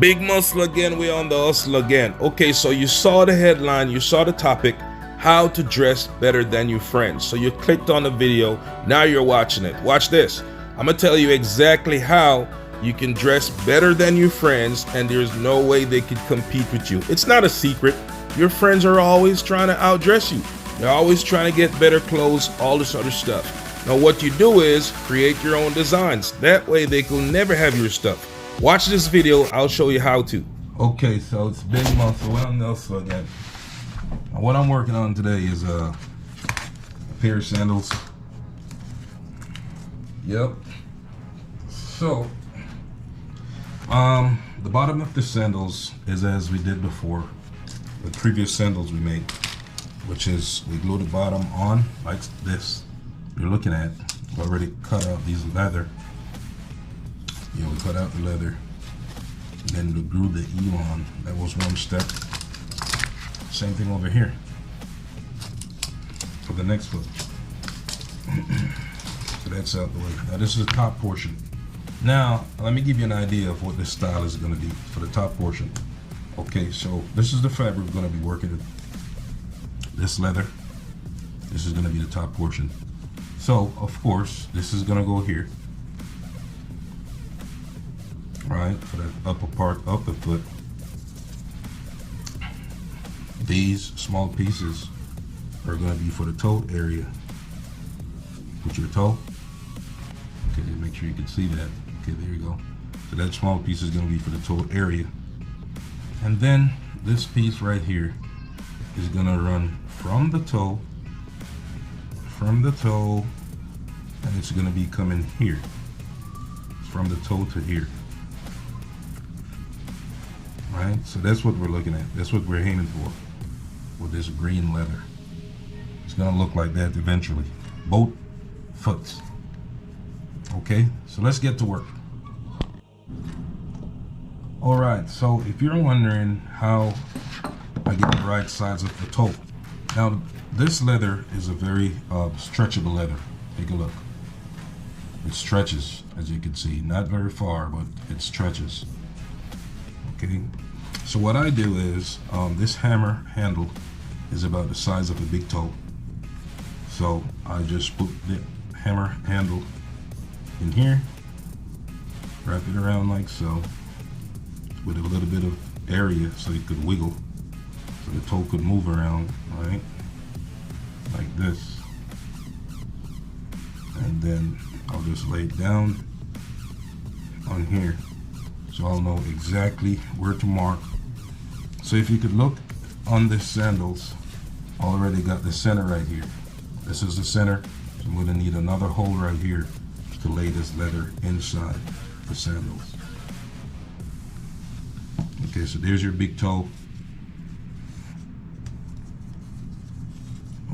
Big muscle again, we on the hustle again. Okay, so you saw the headline, you saw the topic, how to dress better than your friends. So you clicked on the video, now you're watching it. Watch this. I'm gonna tell you exactly how you can dress better than your friends and there's no way they could compete with you. It's not a secret. Your friends are always trying to outdress you. They're always trying to get better clothes, all this other stuff. Now what you do is create your own designs. That way they will never have your stuff. Watch this video, I'll show you how to. Okay, so it's Big Muscle, well Nelson again. Now, what I'm working on today is a pair of sandals. Yep. So, the bottom of the sandals is as we did before, the previous sandals we made, which is we glue the bottom on like this. You're looking at, we already cut out these leather. You know, we cut out the leather, and then we glue the eel on. That was one step. Same thing over here for the next foot. So that's out the way. Now this is the top portion. Now let me give you an idea of what this style is going to be for the top portion. Okay, so this is the fabric we're going to be working with. This leather. This is going to be the top portion. So of course this is going to go here. Right, for the upper part of the foot. These small pieces are going to be for the toe area. Put your toe. Okay, make sure you can see that. Okay, there you go. So that small piece is going to be for the toe area. And then this piece right here is going to run from the toe, and it's going to be coming here. From the toe to here. Right, so that's what we're looking at. That's what we're aiming for with this green leather. It's gonna look like that eventually. Both foots. Okay, so let's get to work. All right, so if you're wondering how I get the right size of the toe, now this leather is a very stretchable leather. Take a look. It stretches, as you can see, not very far, but it stretches. Okay, so what I do is this hammer handle is about the size of a big toe. So I just put the hammer handle in here, wrap it around like so, with a little bit of area so it could wiggle, so the toe could move around, right? Like this. And then I'll just lay it down on here. So I'll know exactly where to mark. So if you could look on this sandals, I already got the center right here. This is the center. So I'm gonna need another hole right here to lay this leather inside the sandals. Okay, so there's your big toe.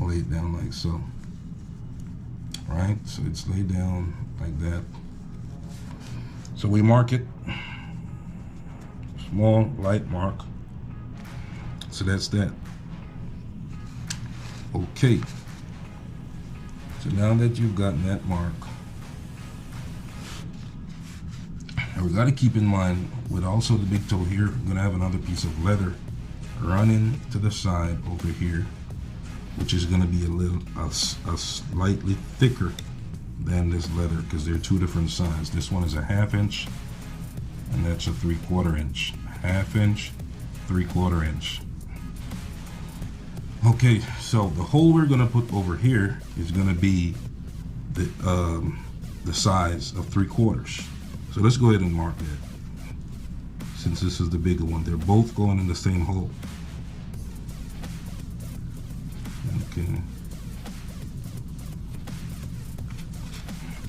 I'll lay it down like so. Right, so it's laid down like that. So we mark it. Small light mark. So that's that. Okay. So now that you've gotten that mark, and we got to keep in mind with also the big toe here, I'm gonna have another piece of leather running to the side over here, which is gonna be a slightly thicker than this leather because they're two different sizes. This one is a 1/2 inch. And that's a 3/4 inch. 1/2 inch, 3/4 inch. Okay, so the hole we're gonna put over here is gonna be the size of 3/4. So let's go ahead and mark that. Since this is the bigger one, they're both going in the same hole. Okay.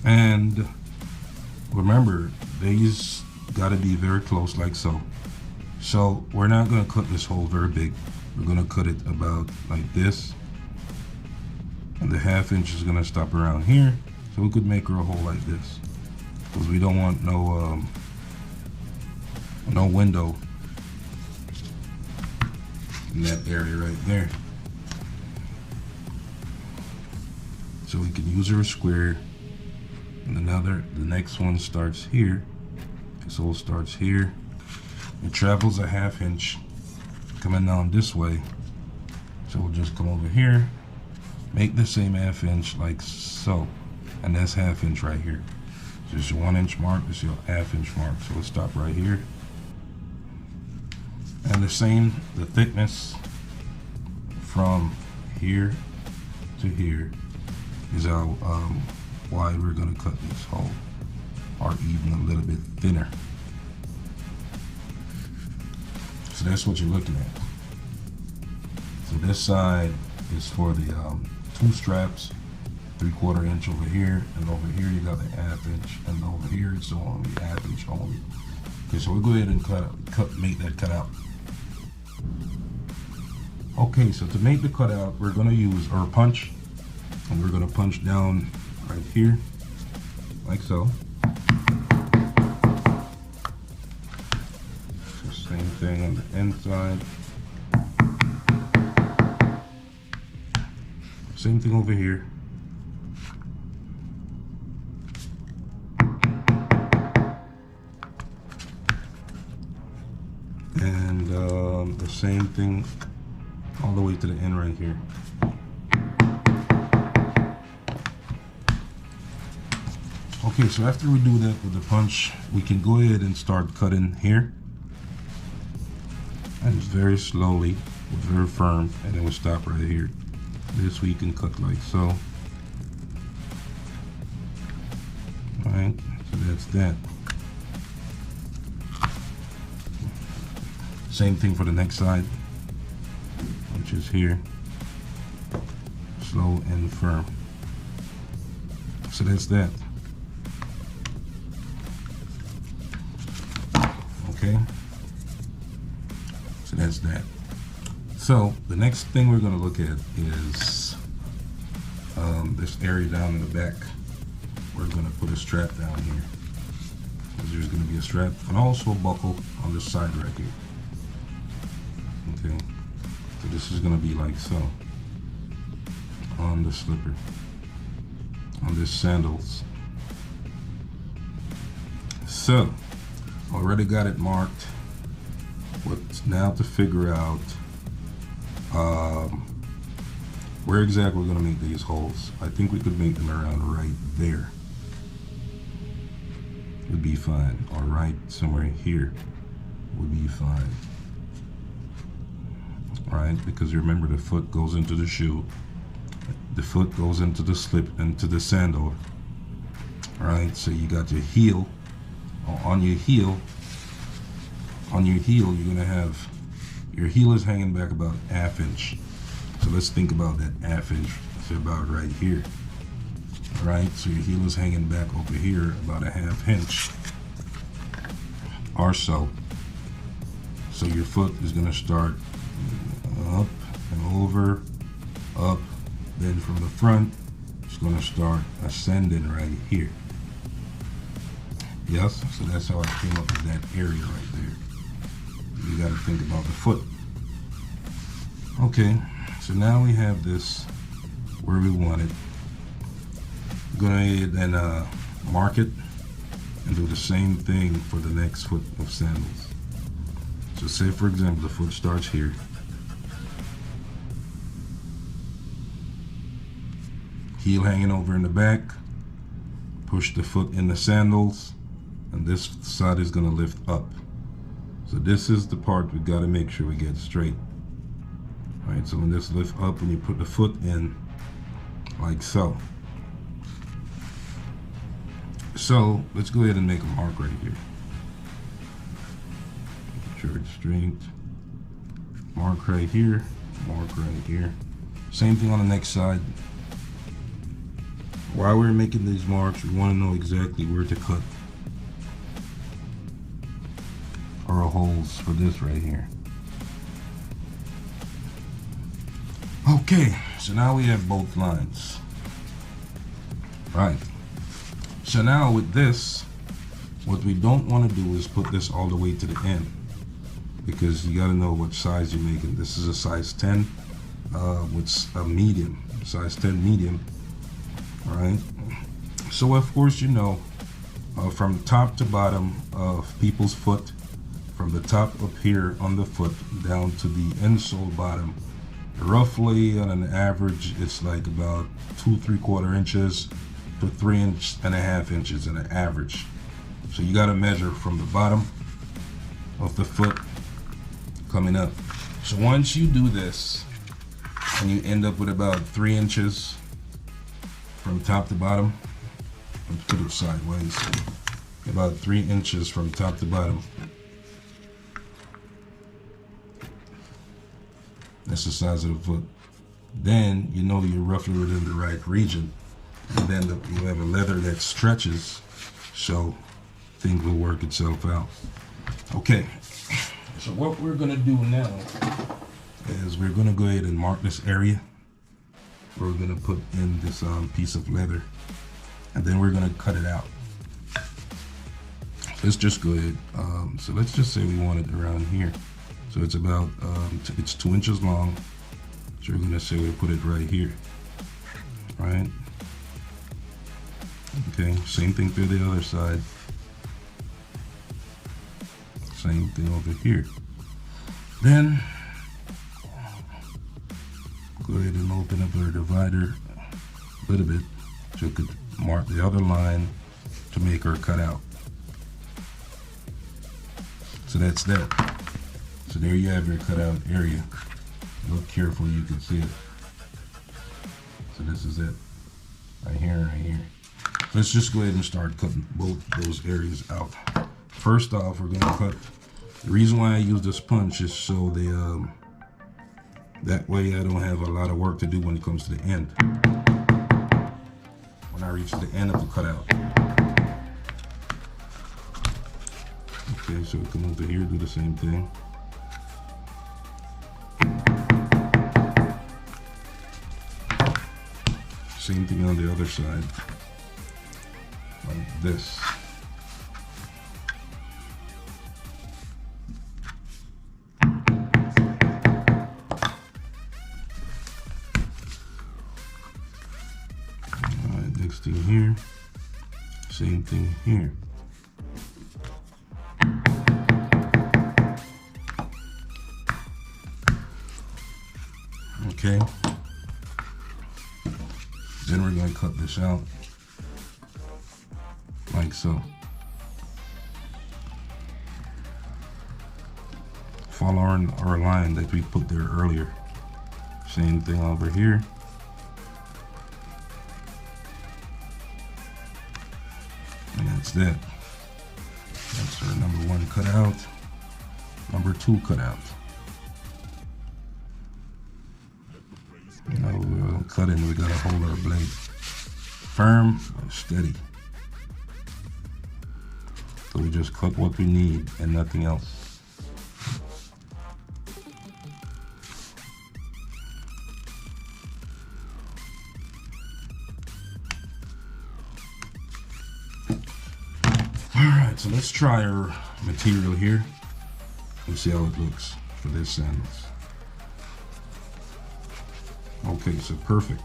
And remember, these got to be very close like so. So we're not going to cut this hole very big. We're going to cut it about like this, and the 1/2 inch is going to stop around here, so we could make her a hole like this because we don't want no window in that area right there. So we can use our square, and the next one starts here. This hole starts here, It travels a 1/2 inch coming down this way. So we'll just come over here, make the same 1/2 inch like so. And that's 1/2 inch right here. So this is your 1 inch mark, this is your 1/2 inch mark. So we'll stop right here. And the same, the thickness from here to here is how wide we're gonna cut this hole, or even a little bit thinner. So that's what you're looking at. So this side is for the 2 straps, 3/4 inch over here, and over here you got the 1/2 inch, and over here it's only 1/2 inch only. Okay, so we'll go ahead and make that cut out. Okay, so to make the cutout, we're gonna use our punch, and we're gonna punch down right here, like so. So same thing on the inside. Same thing over here. And the same thing all the way to the end right here. Okay, so after we do that with the punch, we can go ahead and start cutting here. And very slowly, very firm, and then we'll stop right here. This we can cut like so. Alright, so that's that. Same thing for the next side, which is here. Slow and firm. So that's that. Okay. So that's that. So the next thing we're going to look at is this area down in the back. We're going to put a strap down here. There's going to be a strap and also a buckle on this side right here. Okay, so this is going to be like so on the slipper, on this sandals. So already got it marked. What's now to figure out where exactly we're going to make these holes. I think we could make them around right there. Would be fine. Or right somewhere here would be fine. Right, because remember the foot goes into the shoe, the foot goes into the slip, into the sandal. Right, so you got your heel. On your heel, you're gonna have your heel is hanging back about 1/2 inch. So let's think about that 1/2 inch. It's about right here. Right, so your heel is hanging back over here about 1/2 inch or so. So your foot is gonna start up and over, up, then from the front, it's going to start ascending right here. Yes, so that's how I came up with that area right there. You got to think about the foot. Okay, so now we have this where we want it. I'm going to then mark it and do the same thing for the next foot of sandals. So say for example the foot starts here. Heel hanging over in the back, push the foot in the sandals, and this side is going to lift up. So this is the part we got to make sure we get straight. All right, so when this lifts up, when you put the foot in, like so. So let's go ahead and make a mark right here. Make sure it's straight. Mark right here, mark right here. Same thing on the next side. While we're making these marks, we want to know exactly where to cut our holes for this right here. Okay, so now we have both lines. Right. So now with this, what we don't want to do is put this all the way to the end, because you got to know what size you're making. This is a size 10 with a medium, size 10 medium. Right, so of course you know from top to bottom of people's foot from the top up here on the foot down to the insole bottom. Roughly on an average, it's like about 2 3/4 inches to 3.5 inches in an average. So you got to measure from the bottom of the foot coming up. So once you do this and you end up with about 3 inches from top to bottom, let's put it sideways, about 3 inches from top to bottom. That's the size of the foot. Then you know you're roughly within the right region. And then you have a leather that stretches, so things will work itself out. Okay, so what we're gonna do now is we're gonna go ahead and mark this area. We're gonna put in this piece of leather, and then we're gonna cut it out. Let's just go ahead. So let's just say we want it around here. So it's about, it's 2 inches long. So we're gonna say we put it right here, right? Okay, same thing through the other side. Same thing over here. Then, go ahead and open up our divider a little bit so we could mark the other line to make our cutout. So that's that. So there you have your cutout area. Look careful, you can see it. So this is it, right here and right here. Let's just go ahead and start cutting both those areas out. First off, we're gonna cut. The reason why I use this punch is so that way I don't have a lot of work to do when it comes to the end. When I reach the end of the cutout. Okay, so we come over here, do the same thing. Same thing on the other side, like this. All right, next thing here, same thing here. Okay. Then we're going to cut this out like so. Follow our line that we put there earlier. Same thing over here. And that's that. That's our number 1 cutout. Number 2 cutout. You know, we're cutting, we gotta hold our blade firm and steady. So we just cut what we need and nothing else. All right, so let's try our material here and see how it looks for this sandals. Okay, so perfect.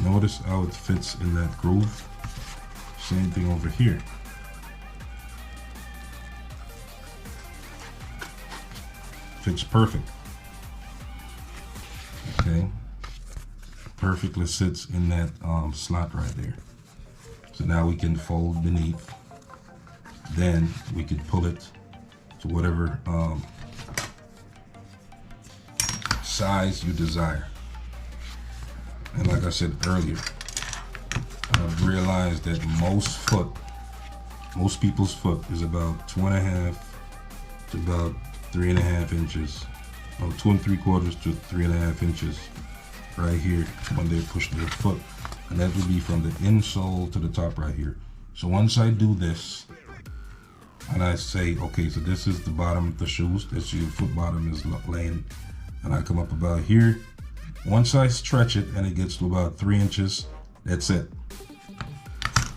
Notice how it fits in that groove. Same thing over here. Fits perfect. Okay. Perfectly sits in that slot right there. So now we can fold beneath. Then we can pull it to whatever size you desire. And like I said earlier, I've realized that most people's foot is about 2.5 to about 3.5 inches, or 2 3/4 to 3.5 inches right here when they push their foot. And that would be from the insole to the top right here. So once I do this, and I say, okay, so this is the bottom of the shoes, that's your foot bottom is laying, and I come up about here. Once I stretch it and it gets to about 3 inches, that's it.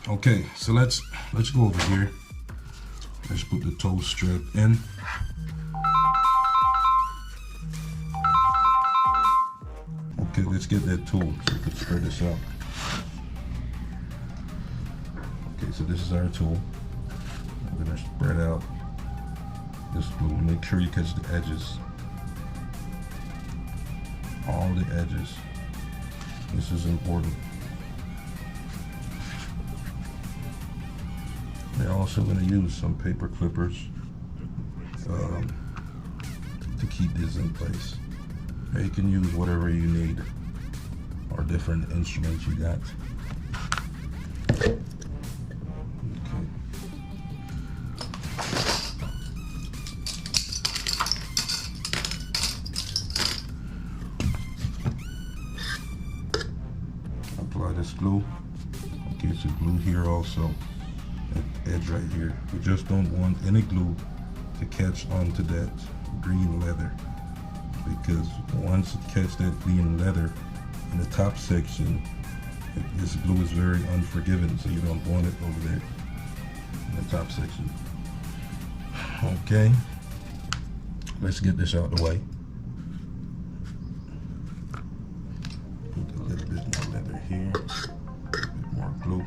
Okay, so let's go over here. Let's put the toe strap in. Okay, let's get that tool so we can spread this out. Okay, so this is our tool. I'm gonna spread out this glue. Make sure you catch the edges. All the edges. This is important. They're also going to use some paper clippers to keep this in place. Now you can use whatever you need or different instruments you got. Okay. Apply this glue. Get your glue here also. At the edge right here. We just don't want any glue to catch onto that green leather, because once it catches that green leather in the top section, this glue is very unforgiving, so you don't want it over there in the top section. Okay, let's get this out of the way. Put a little bit more leather here, a bit more glue.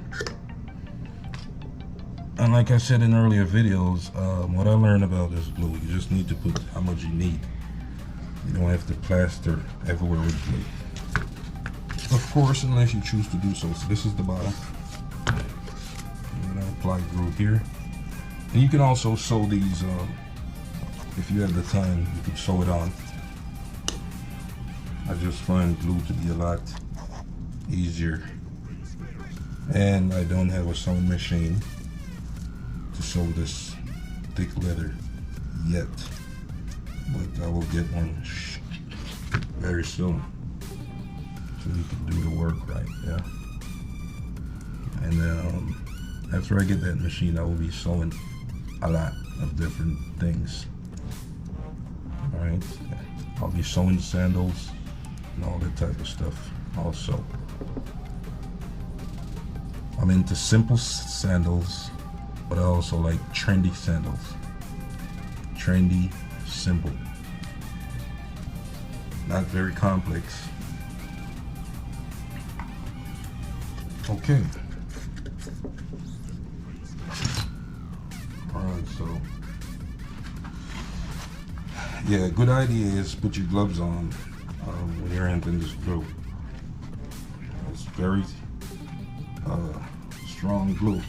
And like I said in earlier videos, what I learned about this glue, you just need to put how much you need. You don't have to plaster everywhere with glue. Of course, unless you choose to do so. So this is the bottom. I'm gonna apply glue here. And you can also sew these, if you have the time, you can sew it on. I just find glue to be a lot easier. And I don't have a sewing machine to sew this thick leather yet, but I will get one very soon, so you can do the work right. Yeah. And then after I get that machine, I will be sewing a lot of different things. All right, I'll be sewing sandals and all that type of stuff also. I'm into simple sandals, but I also like trendy sandals. Trendy, simple. Not very complex. Okay. Alright, so yeah, good idea is put your gloves on when you're entering this glue. It's very strong glue.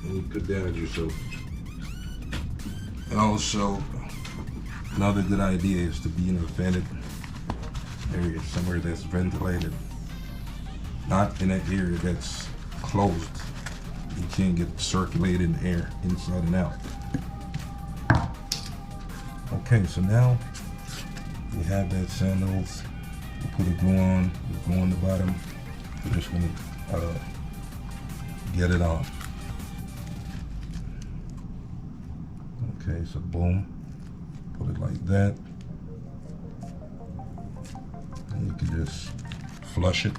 You could damage yourself. And also, another good idea is to be in a vented area, somewhere that's ventilated. Not in an area that's closed. You can't get circulating air inside and out. Okay, so now we have that sandals. We put a glue on, the glue on the bottom. We're just gonna get it on. Okay, so boom, put it like that. And you can just flush it.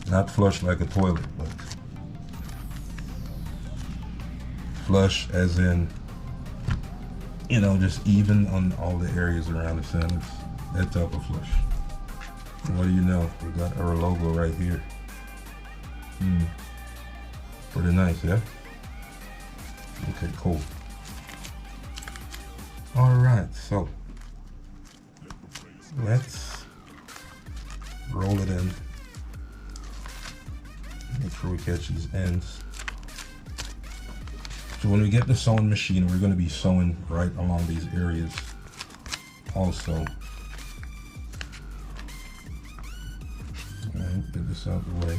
Not flush like a toilet, but flush as in, you know, just even on all the areas around the sandals. That type of flush. And what do you know? We got our logo right here. Pretty nice, yeah? Okay, cool. All right, so let's roll it in. Make sure we catch these ends. So when we get the sewing machine, we're going to be sewing right along these areas also. All right, get this out of the way.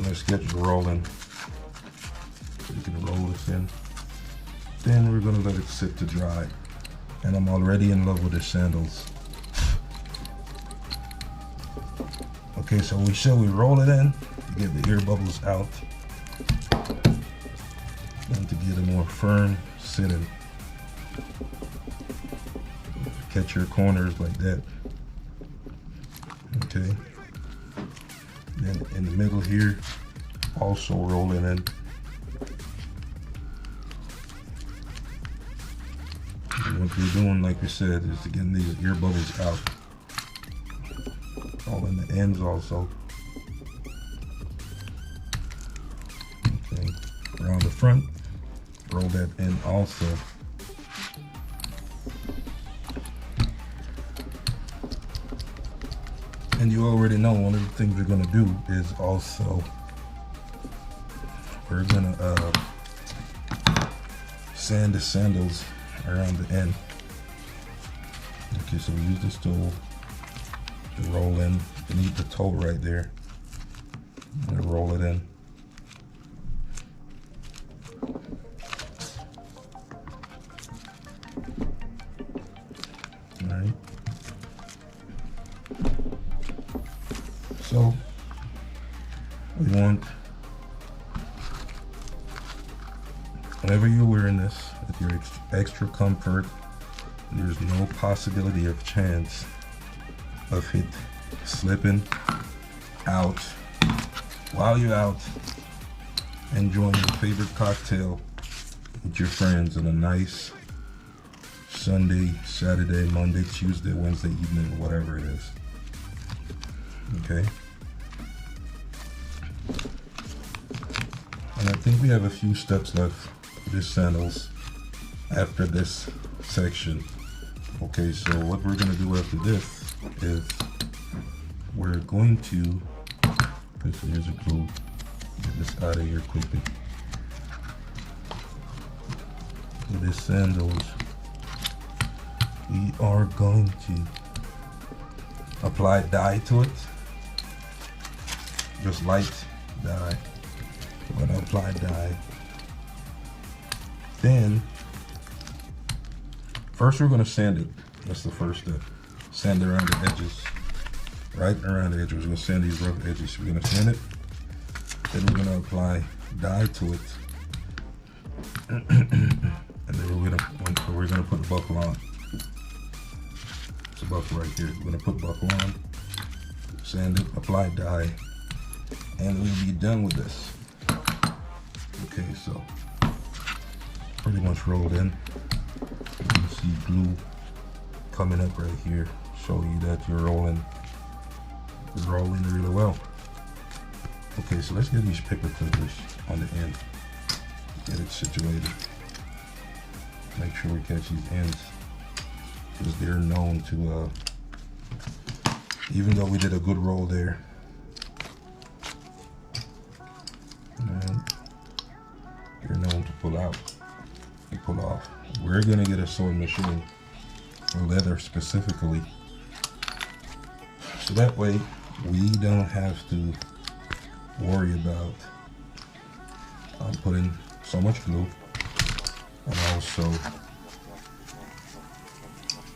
Let's get it rolling. You can roll this in. Then we're gonna let it sit to dry. And I'm already in love with the sandals. Okay, so we roll it in to get the air bubbles out. And to get a more firm sitting. Catch your corners like that. Okay. Then in the middle here, also roll it in. And what we're doing, like we said, is to get these air bubbles out. All in the ends also. Okay. Around the front, roll that in also. And you already know one of the things we're gonna do is also we're gonna sand the sandals around the end. Okay, so we use this tool to roll in beneath the toe right there. I'm gonna roll it in. All right. So we want, whenever you're wearing this, with your extra comfort, there's no possibility of chance of it slipping out while you're out enjoying your favorite cocktail with your friends on a nice Sunday, Saturday, Monday, Tuesday, Wednesday evening, whatever it is. Okay. And I think we have a few steps left for this sandals after this section. Okay, so what we're gonna do after this is we're going to, here's a glue, get this out of here quickly. With this sandals, we are going to apply dye to it. Just light dye. We're gonna apply dye. Then, first we're gonna sand it. That's the first step. Sand around the edges. Right around the edges. We're gonna sand these rough edges. We're gonna sand it. Then we're gonna apply dye to it. And then we're gonna put the buckle on. It's a buckle right here. We're gonna put the buckle on, sand it, apply dye, and we'll be done with this. Okay, so pretty much rolled in. You can see glue coming up right here, show you that you're rolling really well. Okay, so let's get these paper clippers on the end. Get it situated. Make sure we catch these ends, because they're known to, even though we did a good roll there, they're known to pull out. They pull off. We're gonna get a sewing machine for leather specifically, so that way we don't have to worry about putting so much glue, and also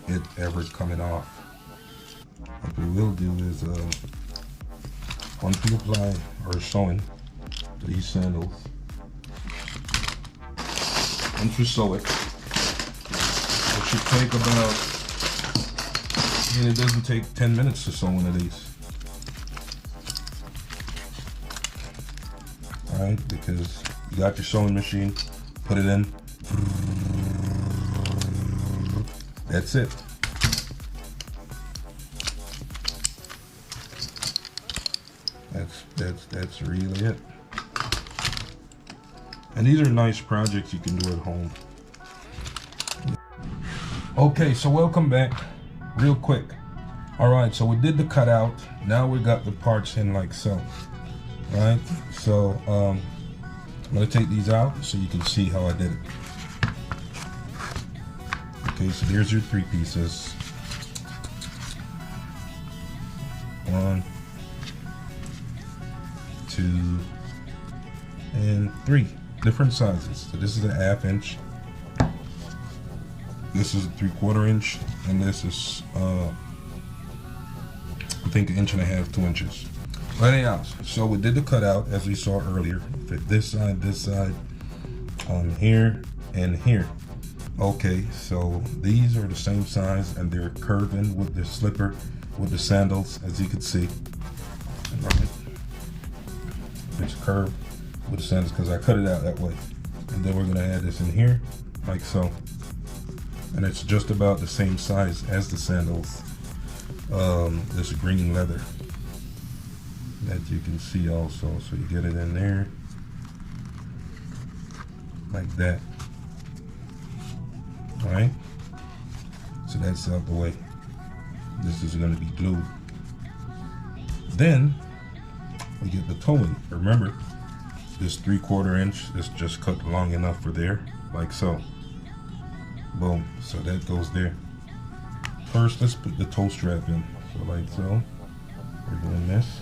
it ever coming off. What we will do is once we apply our sewing to these sandals, once we sew it, it should take about, it doesn't take 10 minutes to sew one of these. Alright, because you got your sewing machine, put it in, that's it. That's really it. And these are nice projects you can do at home. Okay, so welcome back. Real quick. Alright, so we did the cutout. Now we got the parts in like so. Alright, so I'm gonna take these out so you can see how I did it. Okay, so here's your three pieces. 1, 2, and 3. Different sizes. So this is a 1/2 inch. This is a 3/4 inch, and this is I think 1.5 inches, 2 inches. But anyhow, so we did the cutout as we saw earlier. Fit this side, here, and here. Okay, so these are the same size, and they're curving with the slipper, with the sandals, as you can see. Right. It's curved with the sandals because I cut it out that way. And then we're gonna add this in here, like so. And it's just about the same size as the sandals. This green leather that you can see also. So you get it in there, like that. All right, so that's out the way. This is going to be glued. Then we get the toe in. Remember, this 3/4 inch is just cut long enough for there, like so. Boom, so that goes there. First, let's put the toe strap in. So like so, we're doing this.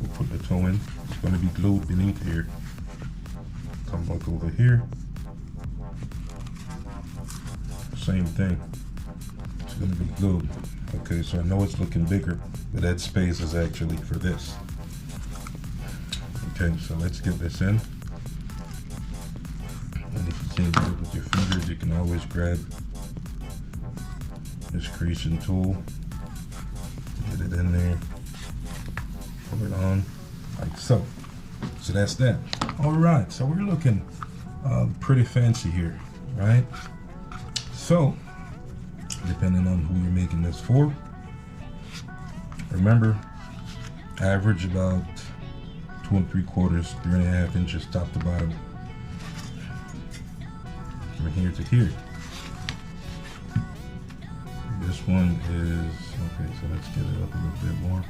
We'll put the toe in. It's going to be glued beneath here. Come back over here. Same thing. It's going to be glued. Okay, so I know it's looking bigger, but that space is actually for this. Okay, so let's get this in. And if you can't do it with your fingers, you can always grab this creasing tool, get it in there, pull it on, like so. So that's that. All right, so we're looking pretty fancy here, right? So, depending on who you're making this for, remember, average about 2 3/4, 3.5 inches top to bottom, from here to here. This one is, okay, so let's get it up a little bit more.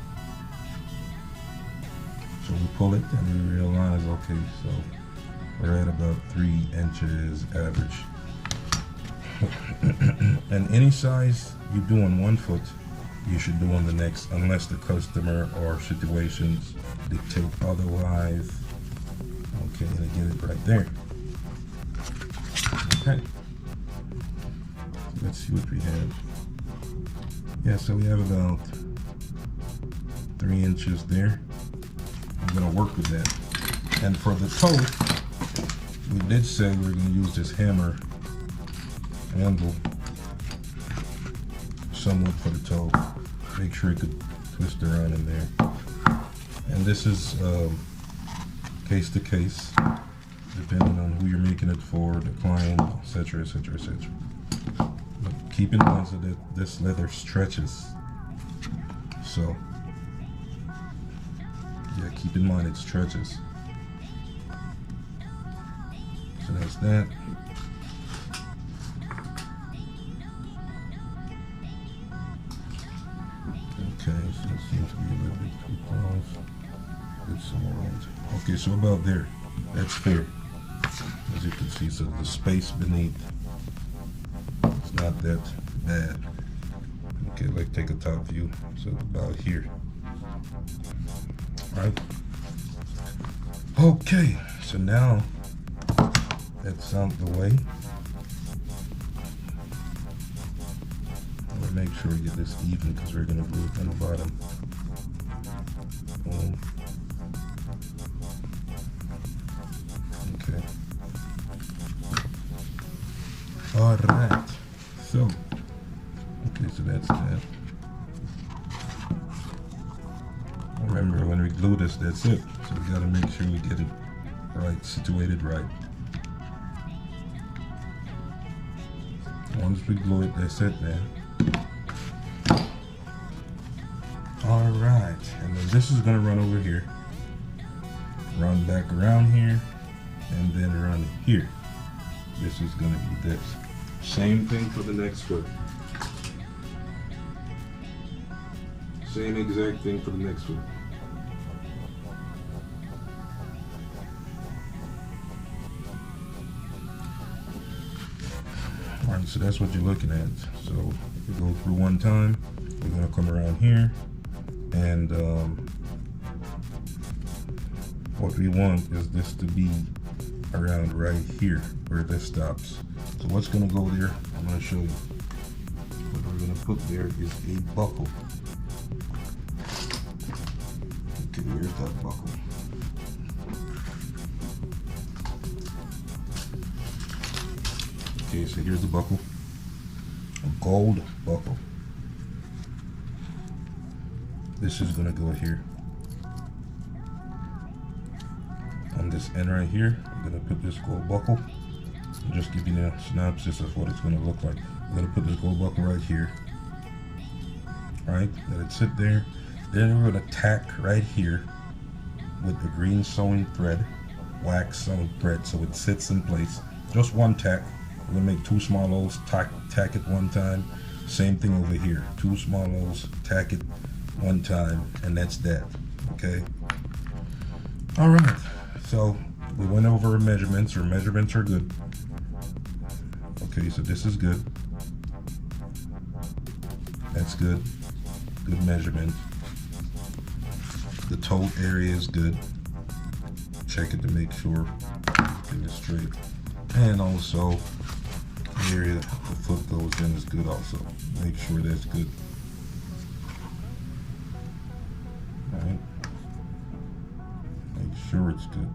So we pull it and we realize, okay, so we're at about 3 inches average. And any size you do on one foot, you should do on the next, unless the customer or situations dictate otherwise. Okay, and I get it right there. Okay, let's see what we have. Yeah, so we have about 3 inches there. I'm gonna work with that. And for the toe, we did say we're gonna use this hammer handle somewhat for the toe. Make sure you could twist around in there. And this is case to case, depending on who you're making it for, the client, etc., etc., etc. But keep in mind so that this leather stretches. So, yeah, keep in mind it stretches. So that's that. Okay, so it seems to be a little bit too close. Get some more on. Okay, so about there. That's fair. As you can see, so the space beneath, it's not that bad. Okay, like take a top view. So about here. Alright. Okay, so now that's out the way. I'm gonna make sure we get this even because we're gonna glue it on the bottom. Boom. Okay. Alright. So, okay, so that's that. Remember, when we glue this, that's it. So we gotta make sure we get it right, situated right. Once we glue it, that's it, man. Alright, and then this is gonna run over here, run back around here, and then run here. This is gonna be this. Same thing for the next foot. Same exact thing for the next foot. Alright, so that's what you're looking at. So we go through one time, we're gonna come around here, and what we want is this to be around right here where this stops. So what's gonna go there, I'm gonna show you. What we're gonna put there is a buckle. Okay, here's that buckle. Okay, so here's the buckle. A gold buckle. This is gonna go here. On this end right here, I'm gonna put this gold buckle. And just give you a synopsis of what it's gonna look like. I'm gonna put this gold buckle right here. Right, let it sit there. Then we're gonna tack right here with the green sewing thread. wax on thread so it sits in place. Just one tack. We're gonna make 2 small holes, tack it one time. Same thing over here. 2 small holes, tack it one time, and that's that. Okay. All right. So we went over our measurements. Our measurements are good. Okay, so this is good. That's good. Good measurement. The toe area is good. Check it to make sure it is straight. And also, the area the foot goes in is good also. Make sure that's good. Alright. Make sure it's good.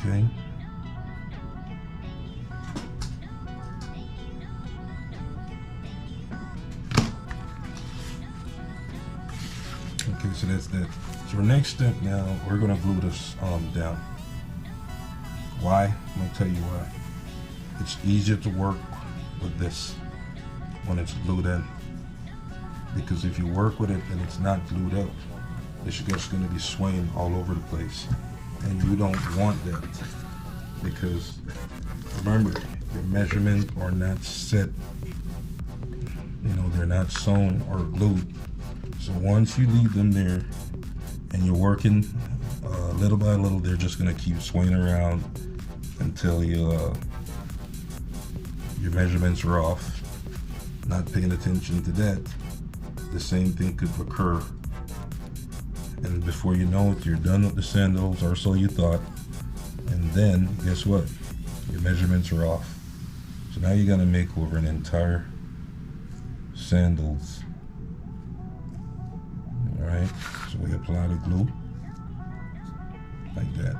Okay. Okay, so that's that. So our next step now, we're gonna glue this down. Why? I'm gonna tell you why. It's easier to work with this when it's glued in. Because if you work with it and it's not glued up, it's just gonna be swaying all over the place. And you don't want that. Because remember, your measurements are not set. You know, they're not sewn or glued. So once you leave them there and you're working little by little, they're just gonna keep swaying around until your measurements are off. Not paying attention to that, the same thing could occur. And before you know it, you're done with the sandals, or so you thought. And then, guess what? Your measurements are off. So now you're gonna make over an entire sandals. Alright, so we apply the glue like that.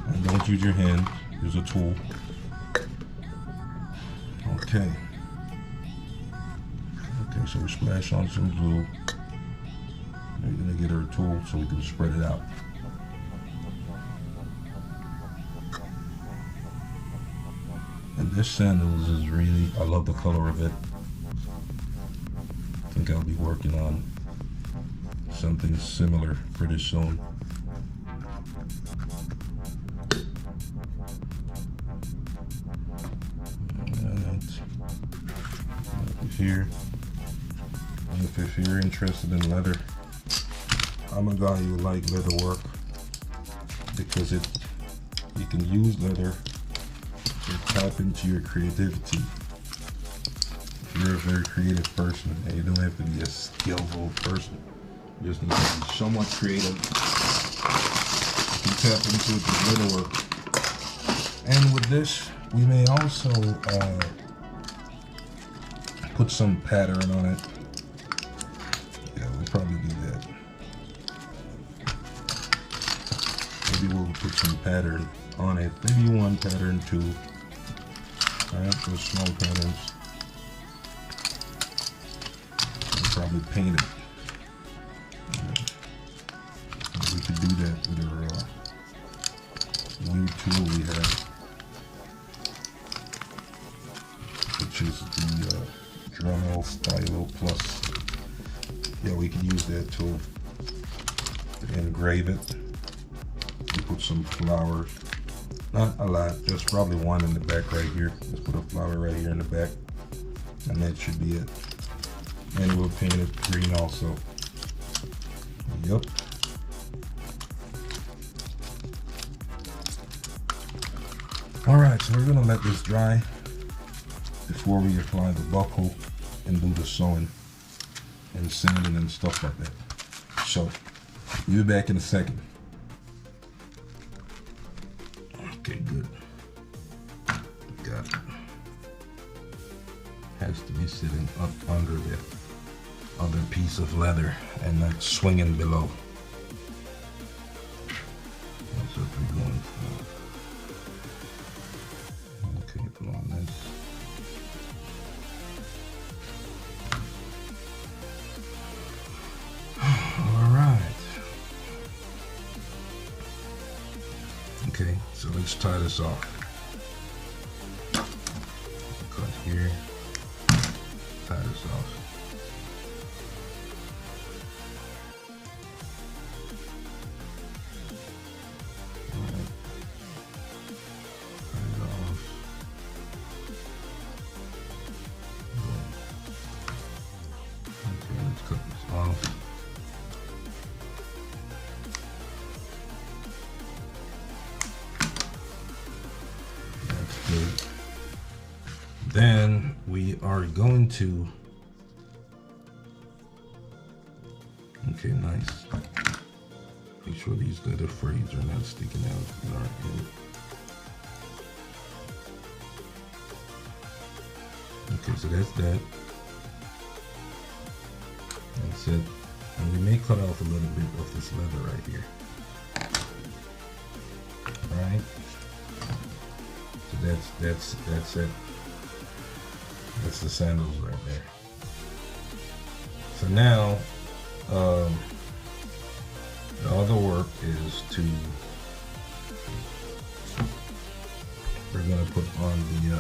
And don't use your hand, use a tool. Okay. Okay, so we splash on some glue. We're gonna get our tool so we can spread it out. And this sandals is really, I love the color of it. I think I'll be working on something similar pretty soon. Here, and if you're interested in leather, I'm a guy who like leather work because you can use leather to tap into your creativity. If you're a very creative person, and you don't have to be a skillful person, you just need to be somewhat creative. You can tap into it with leather work. And with this, we may also put some pattern on it. Yeah, we'll probably do that. Maybe we'll put some pattern on it. Maybe 1 pattern, 2. Alright, those small patterns. We'll probably paint it. We could do that with our new tool we have, which is the Dremel Stylo Plus. Yeah, we can use that tool to engrave it. We put some flowers, not a lot, just probably 1 in the back right here. Let's put a flower right here in the back, and that should be it. And we'll paint it green also. Yep. All right, so we're gonna let this dry before we apply the buckle and do the sewing and sanding and stuff like that. So, we'll be back in a second. Okay, good. Got it. Has to be sitting up under the other piece of leather and not swinging below. That's what we're going for. Okay, put on this. Okay, so let's tie this off. Cut here, tie this off. we are going to, okay, nice. Make sure these leather frames are not sticking out in our head. Okay, so that's that. That's it. And we may cut off a little bit of this leather right here. Alright. So that's it. That's the sandals right there. So now the other work is to, we're gonna put on the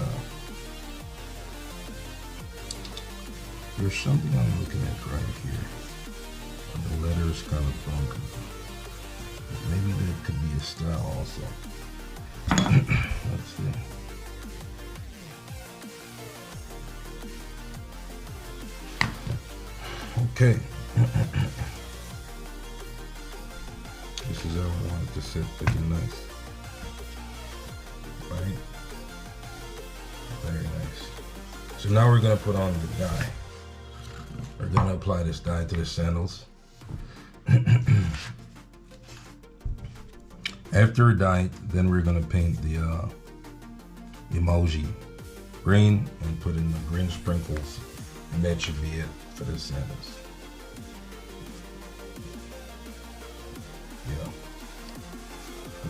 there's something I'm looking at right here. The letter is kind of funky. Maybe there could be a style also. Let's see. Okay. This is how I want it to sit, looking nice. Right? Very nice. So now we're gonna put on the dye. We're gonna apply this dye to the sandals. After we dye it, then we're gonna paint the emoji green and put in the green sprinkles, and that should be it for the sandals. Yeah.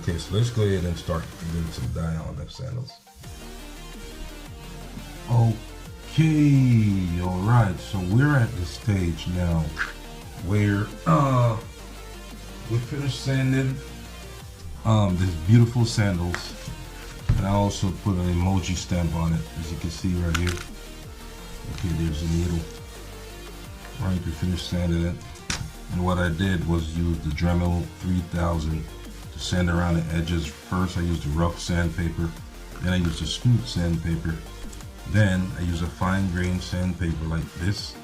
Okay, so let's go ahead and start doing some dye on the sandals. Okay, all right. So we're at the stage now where we finished sanding these beautiful sandals, and I also put an emoji stamp on it, as you can see right here. Okay, there's a needle. All right, we finished sanding it, and what I did was use the Dremel 3000 to sand around the edges. First, I used the rough sandpaper, then I used the smooth sandpaper. Then I use a fine grain sandpaper like this,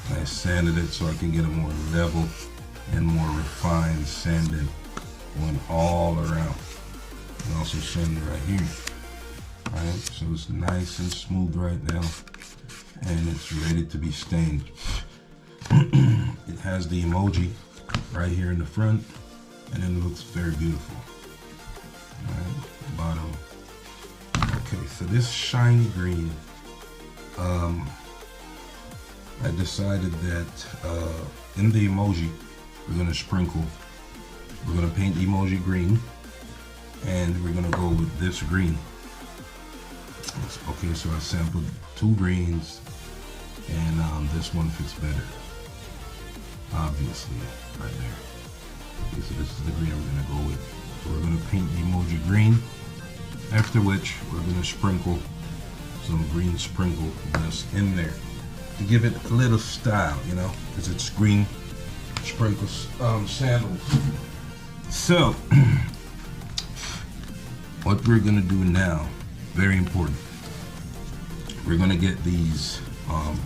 and I sanded it so I can get a more level and more refined sanding going all around. And also sand it right here. Alright, so it's nice and smooth right now, and it's ready to be stained. It has the emoji right here in the front, and it looks very beautiful. Alright, bottom. Okay, so this shiny green, I decided that in the emoji, we're gonna sprinkle, we're gonna paint the emoji green, and we're gonna go with this green. Okay, so I sampled 2 greens, and this one fits better, obviously, right there. Okay, so this is the green we're gonna go with. So we're gonna paint the emoji green, after which we're gonna sprinkle some green sprinkle dust in there to give it a little style, you know, because it's green sprinkles sandals. So what we're gonna do now, very important, we're gonna get these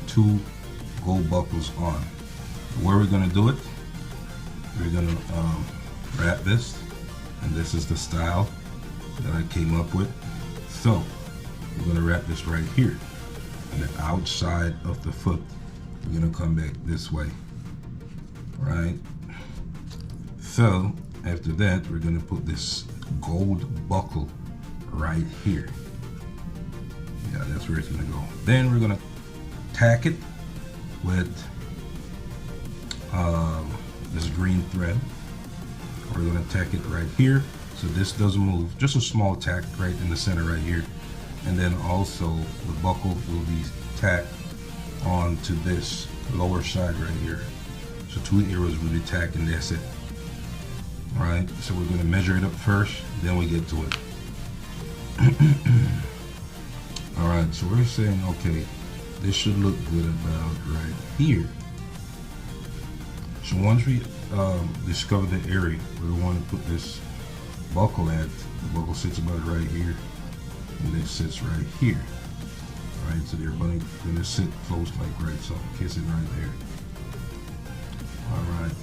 2 gold buckles on. Where we're gonna do it, we're gonna wrap this, and this is the style that I came up with. So we're gonna wrap this right here, and the outside of the foot, we're gonna come back this way, right? So after that, we're gonna put this gold buckle right here. Yeah, that's where it's gonna go. Then we're gonna tack it with this green thread. We're gonna tack it right here, so this doesn't move. Just a small tack right in the center right here. And then also the buckle will be tacked onto this lower side right here. So 2 arrows will be tacked, and that's it. All right, so we're gonna measure it up first, then we get to it. All right, so we're saying, okay, this should look good about right here. So once we discover the area where we want to put this buckle at, the buckle sits about right here, and this sits right here. All right, so they're gonna sit close like right, so kiss it right there. All right,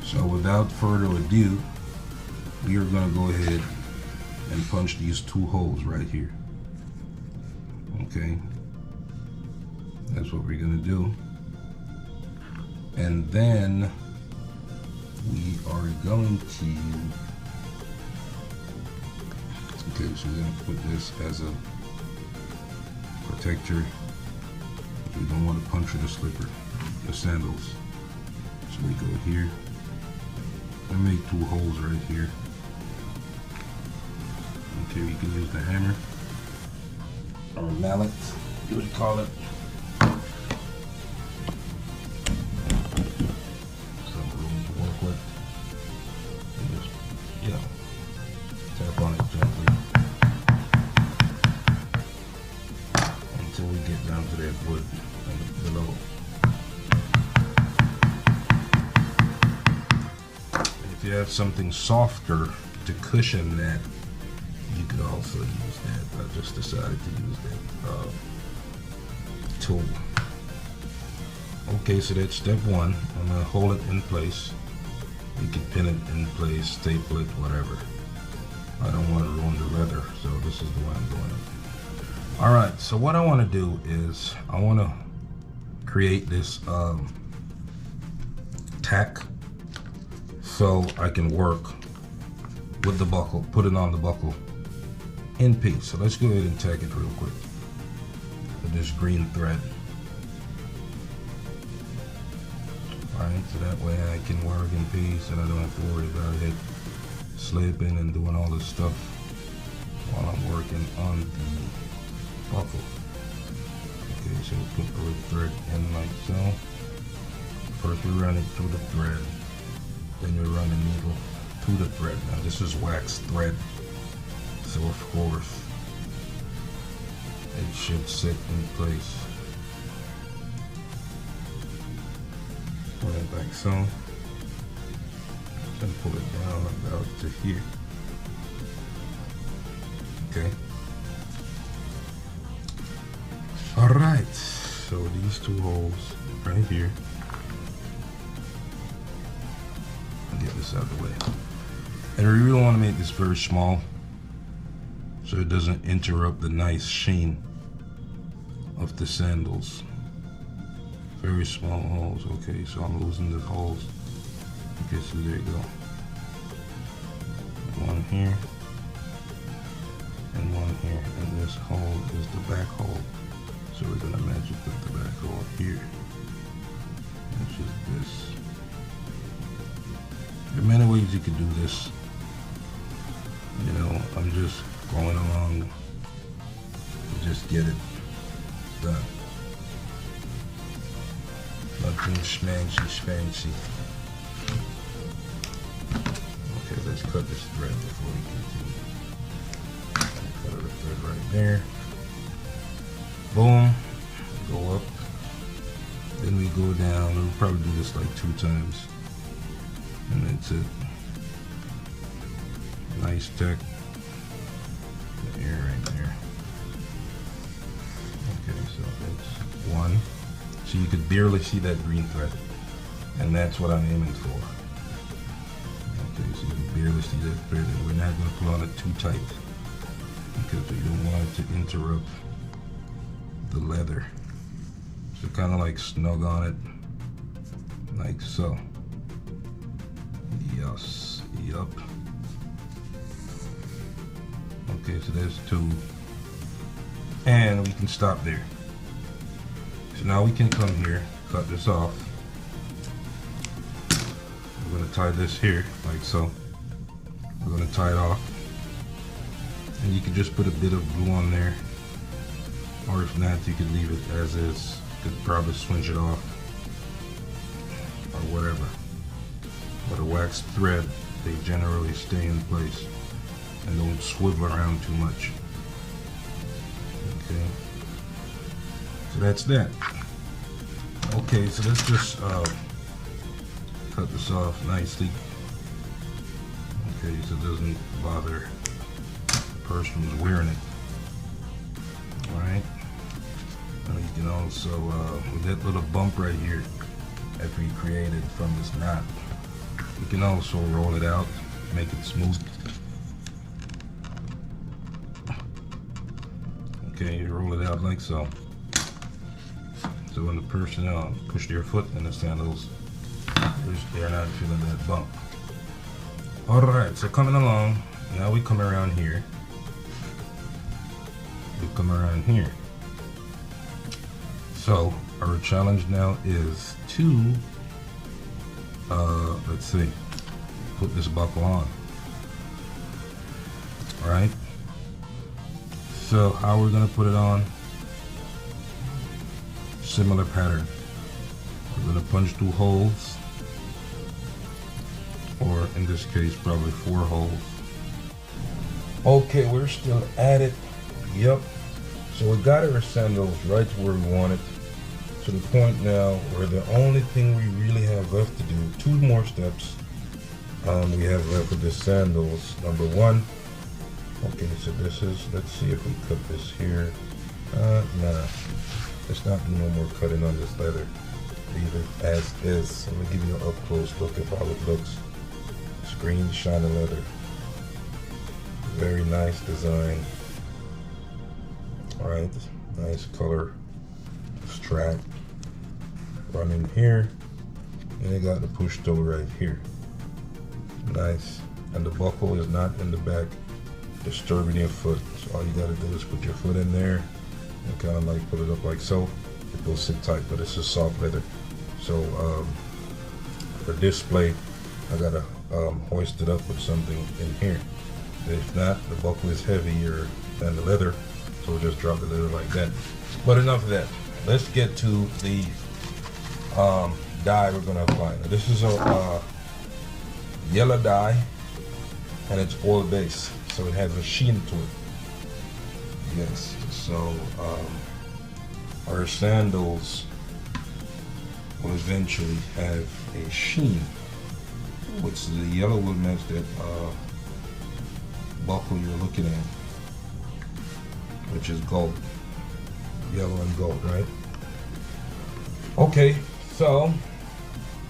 so without further ado, we are gonna go ahead and punch these 2 holes right here. Okay, That's what we're gonna do. And then we are going to, okay, so we're gonna put this as a protector. We don't want to puncture the slipper, the sandals. So we go here. I make 2 holes right here. Okay, you can use the hammer or mallet, you would call it. Some room to work with. And just, you know, tap on it gently until we get down to that wood below. If you have something softer to cushion that, you could also use that. I just decided to use that tool. Okay, so that's step 1. I'm gonna hold it in place. You can pin it in place, staple it, whatever. I don't want to ruin the leather, so this is the way I'm doing it. All right, so what I want to do is I want to create this tack so I can work with the buckle, put it on the buckle in peace. So let's go ahead and tack it real quick with this green thread. Alright, so that way I can work in peace and I don't have to worry about it slipping and doing all this stuff while I'm working on the buckle. Okay, so we put the thread in like so. First we run it through the thread, then we run the needle through the thread. Now this is wax thread, so of course it should sit in place. Put it like so. Then pull it down about to here. Okay. Alright, so these 2 holes right here. I'll get this out of the way. And we really want to make this very small so it doesn't interrupt the nice sheen of the sandals. Very small holes. Okay, so I'm losing the holes. Okay, so there you go. 1 here and 1 here, and this hole is the back hole. So we're gonna magic put the back hole here, which is this. There are many ways you could do this. You know, I'm just going along to just get it done. Nothing schmancy. Okay, let's cut this thread before we continue. Cut the thread right there. Boom. Go up. Then we go down. We'll probably do this like 2 times. And that's it. Nice tack. There, right there. Okay, so that's 1. So you could barely see that green thread. And that's what I'm aiming for. Okay, so you can barely see that thread. And we're not going to pull on it too tight, because we don't want it to interrupt the leather. So kind of like snug on it, like so. Yes, yup. Okay, so there's 2. And we can stop there. So now we can come here, cut this off. We're gonna tie this here, like so. We're gonna tie it off. And you can just put a bit of glue on there. Or if not, you could leave it as is. You could probably swinge it off or whatever. But a wax thread, they generally stay in place and don't swivel around too much. Okay, so that's that. Okay, so let's just cut this off nicely. Okay, so it doesn't bother the person who's wearing it. Alright. And you can also, with that little bump right here that we created from this knot, you can also roll it out, make it smooth. Okay, you roll it out like so. So when the person push their foot in the sandals, they're not feeling that bump. All right, so coming along, now we come around here. So our challenge now is to, let's see, put this buckle on. All right. So how we're gonna put it on? Similar pattern. We're gonna punch through holes, or in this case, probably 4 holes. Okay, we're still at it. Yep. So we got our sandals right where we want it. To the point now where the only thing we really have left to do, 2 more steps we have left with the sandals. Number 1, okay, so this is, let's see if we cut this here. Nah, let's not do no more cutting on this leather. Leave it as is. Let me give you an up close look at how it looks. Screen shiny leather. Very nice design. Alright, nice color strap running here, and you got the push toe right here. Nice. And the buckle is not in the back disturbing your foot, so all you gotta do is put your foot in there and kind of like put it up like so. It will sit tight, but it's a soft leather. So for display, I gotta hoist it up with something in here. If not, the buckle is heavier than the leather, so we'll just drop the leather like that. But enough of that. Let's get to the dye we're gonna apply. Now, this is a yellow dye, and it's oil based, so it has a sheen to it. Yes, so our sandals will eventually have a sheen, which the yellow will match that buckle you're looking at, which is gold. Yellow and gold, right? Okay, so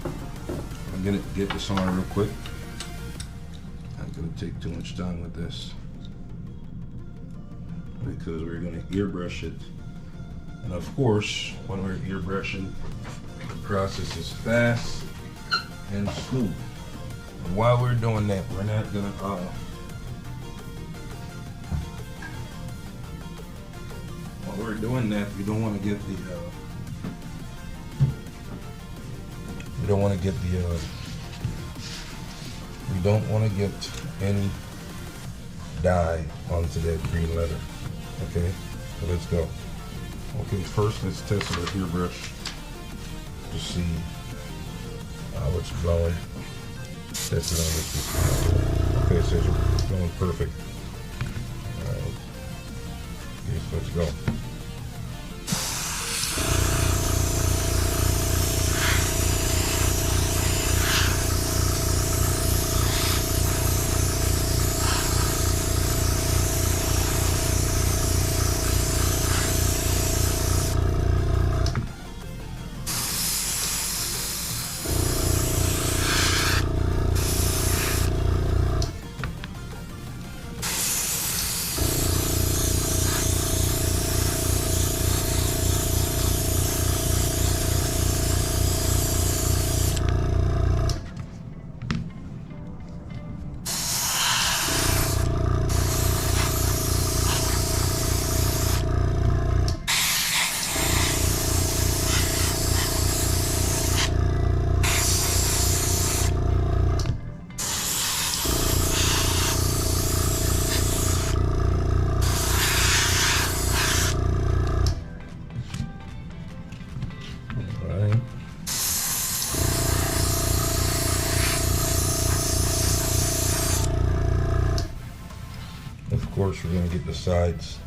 I'm gonna get this on real quick. I'm gonna take too much time with this because we're gonna airbrush it, and of course, when we're airbrushing, the process is fast and smooth. And while we're doing that, we're not gonna while we're doing that, we don't want to get the we don't want to get any dye onto that green leather. Okay, so let's go. Okay, first let's test it with your brush to see how it's blowing. Test it on this. Okay, so it's blowing perfect. All right. Okay, so let's go. Of course, we're going to get the sides.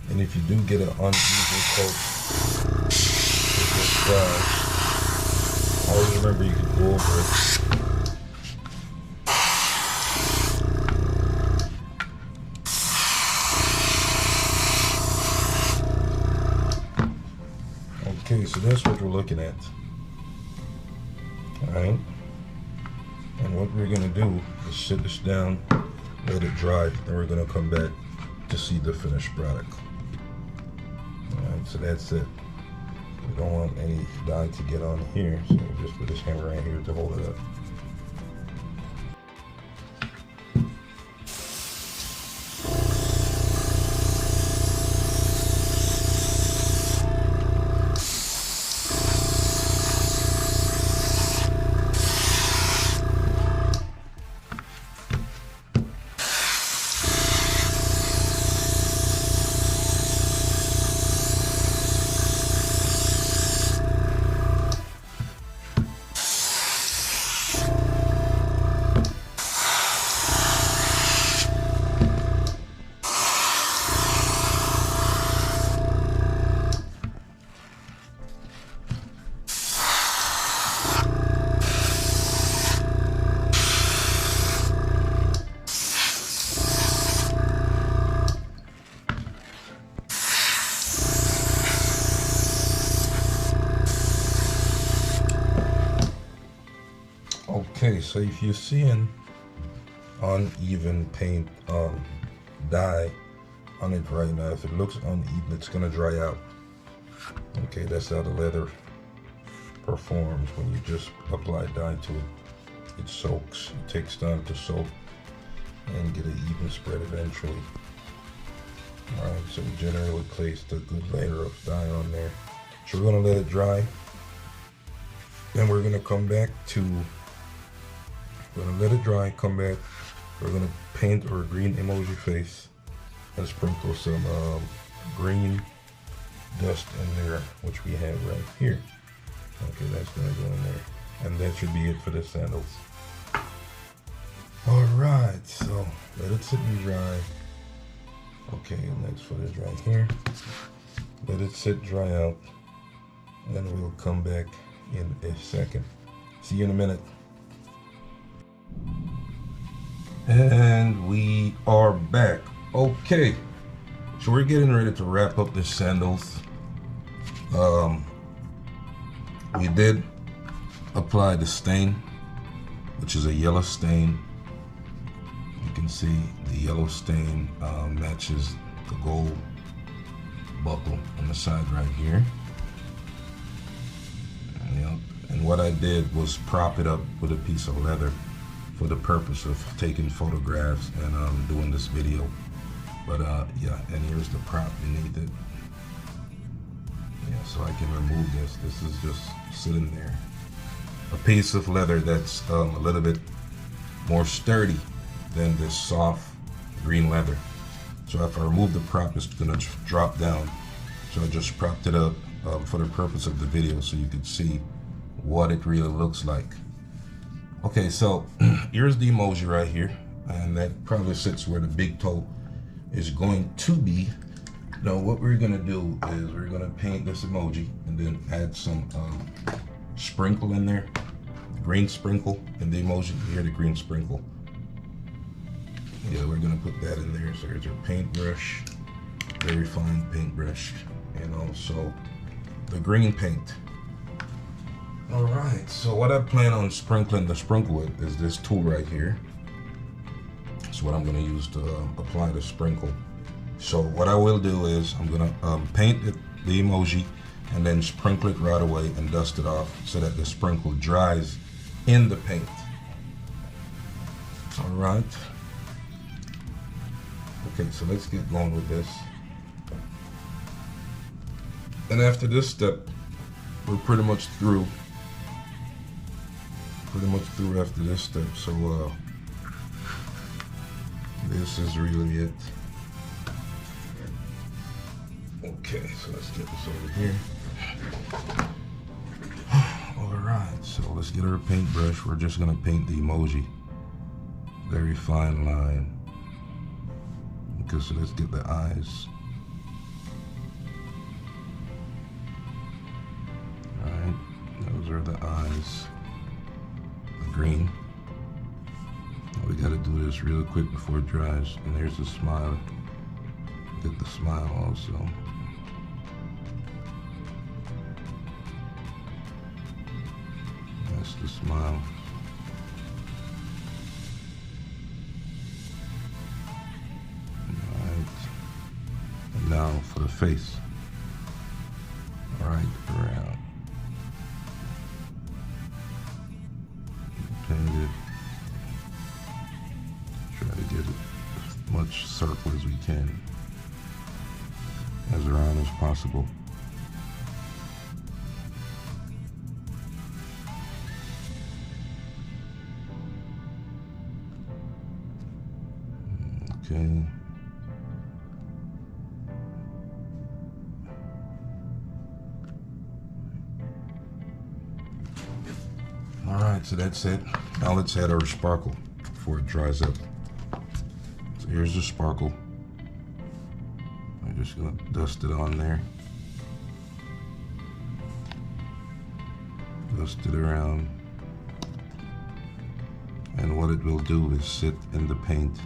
And if you do get an uneven coat with this dye, always remember you can go over it. Okay, so that's what we're looking at. right? And what we're gonna do is sit this down, let it dry, then we're gonna come back to see the finished product. All right, so that's it. We don't want any dye to get on here, so we'll just put this hammer right here to hold it up. Okay, so if you're seeing uneven paint dye on it right now, if it looks uneven, it's gonna dry out. Okay, that's how the leather performs when you just apply dye to it. It soaks, it takes time to soak and get an even spread eventually. Alright, so we generally placed a good layer of dye on there. So we're gonna let it dry. Then we're gonna come back to we're gonna let it dry, come back. We're gonna paint our green emoji face and sprinkle some green dust in there, which we have right here. Okay, that's gonna go in there. And that should be it for the sandals. Alright, so let it sit and dry. Okay, next foot is right here. Let it sit, dry out. Then we'll come back in a second. See you in a minute. And we are back. Okay, so we're getting ready to wrap up the sandals. We did apply the stain, which is a yellow stain. You can see the yellow stain matches the gold buckle on the side right here. Yep. And what I did was prop it up with a piece of leather for the purpose of taking photographs and doing this video. But yeah, and here's the prop beneath it. Yeah, so I can remove this. This is just sitting there. A piece of leather that's a little bit more sturdy than this soft green leather. So if I remove the prop, it's gonna drop down. So I just propped it up for the purpose of the video so you can see what it really looks like. Okay, so here's the emoji right here, and that probably sits where the big toe is going to be. Now what we're gonna do is we're gonna paint this emoji and then add some sprinkle in there, green sprinkle in the emoji. You hear the green sprinkle? Yeah, we're gonna put that in there. So here's our paintbrush, very fine paintbrush, and also the green paint. All right, so what I plan on sprinkling the sprinkle with is this tool right here. That's what I'm gonna use to apply the sprinkle. So what I will do is I'm gonna paint the emoji and then sprinkle it right away and dust it off so that the sprinkle dries in the paint. All right. Okay, so let's get going with this. And after this step, we're pretty much through. After this step, so this is really it. Okay, so let's get this over here. All right, so let's get our paintbrush. We're just gonna paint the emoji. Very fine line. Okay, so let's get the eyes. All right, those are the eyes. Green. We got to do this real quick before it dries. And there's the smile. Get the smile also. That's the smile. Alright. And now for the face. Right around. Paint it. Try to get it as much circle as we can, as round as possible. Okay. All right, so that's it. Now let's add our sparkle before it dries up. So here's the sparkle. I'm just gonna dust it on there. Dust it around. And what it will do is sit in the paint.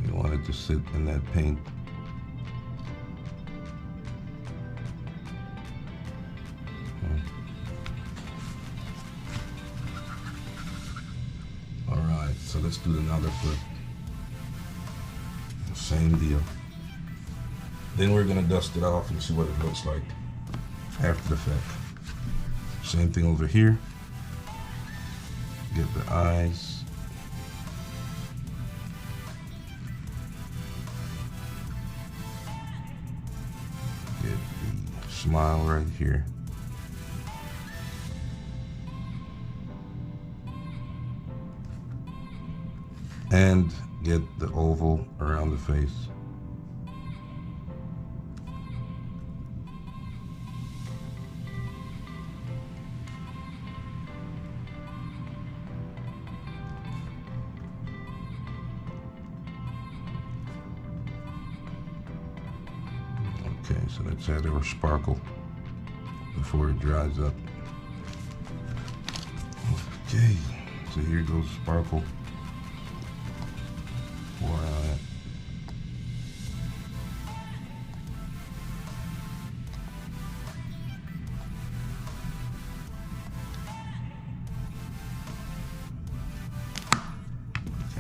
You want it to sit in that paint. Alright, so let's do another flip. Same deal. Then we're gonna dust it off and see what it looks like after the fact. Same thing over here. Get the eyes. Get the smile right here. And get the oval around the face. Okay, so let's add our sparkle before it dries up. Okay, so here goes sparkle. Pour on it.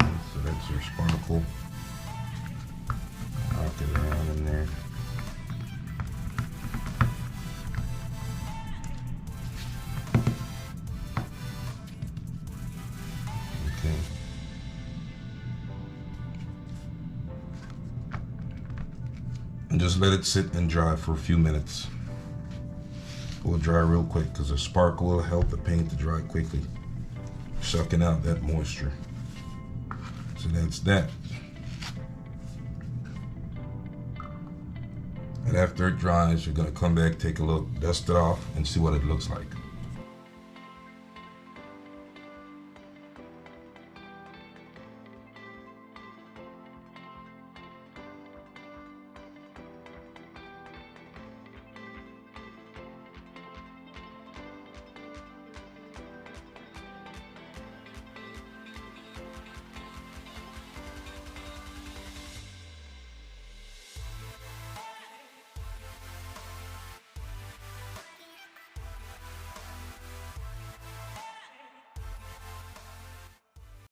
Okay, so that's your sparkle. Rock it around in there. Okay. And just let it sit and dry for a few minutes. It will dry real quick because the sparkle will help the paint to dry quickly, sucking out that moisture. So that's that. And after it dries, you're gonna come back, take a look, dust it off, and see what it looks like.